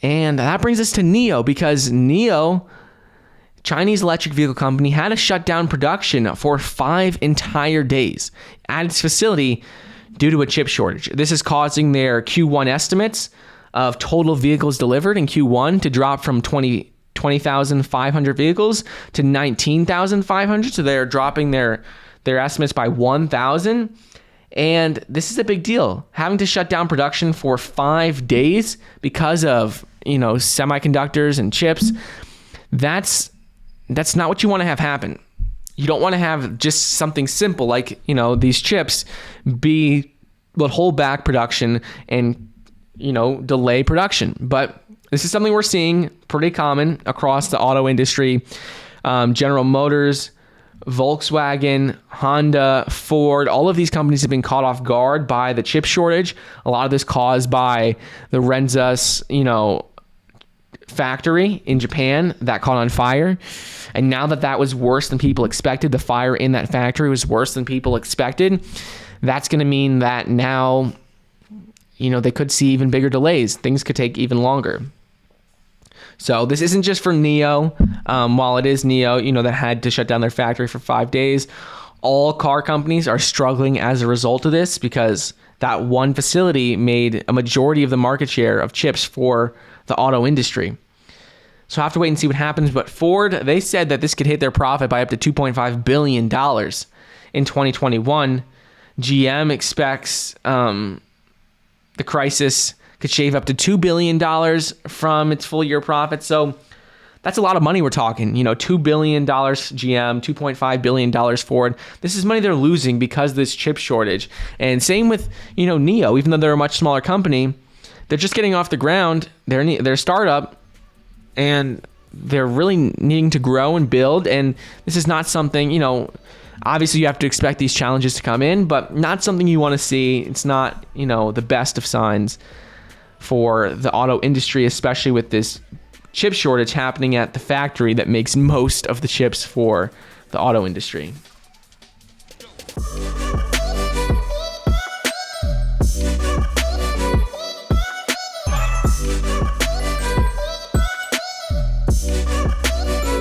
And that brings us to NIO, because NIO, Chinese electric vehicle company, had to shut down production for 5 entire days at its facility due to a chip shortage. This is causing their Q1 estimates of total vehicles delivered in Q1 to drop from 20,500 vehicles to 19,500. So they're dropping their estimates by 1,000. And this is a big deal. Having to shut down production for 5 days because of, semiconductors and chips, that's not what you want to have happen. You don't want to have just something simple like, these chips will hold back production and, delay production. But this is something we're seeing pretty common across the auto industry. General Motors, Volkswagen, Honda, Ford, all of these companies have been caught off guard by the chip shortage. A lot of this caused by the Renzas, factory in Japan that caught on fire. And now that was worse than people expected, the fire in that factory was worse than people expected, that's going to mean that now, they could see even bigger delays. Things could take even longer. So this isn't just for NIO. While it is NIO, that had to shut down their factory for 5 days, all car companies are struggling as a result of this, because that one facility made a majority of the market share of chips for the auto industry. So I have to wait and see what happens. But Ford, they said that this could hit their profit by up to $2.5 billion in 2021. GM expects the crisis could shave up to $2 billion from its full year profit. So that's a lot of money we're talking. $2 billion GM, $2.5 billion Ford. This is money they're losing because of this chip shortage. And same with, NIO, even though they're a much smaller company, they're just getting off the ground. They're a startup, and they're really needing to grow and build. And this is not something, obviously you have to expect these challenges to come in, but not something you want to see. It's not, the best of signs for the auto industry, especially with this chip shortage happening at the factory that makes most of the chips for the auto industry.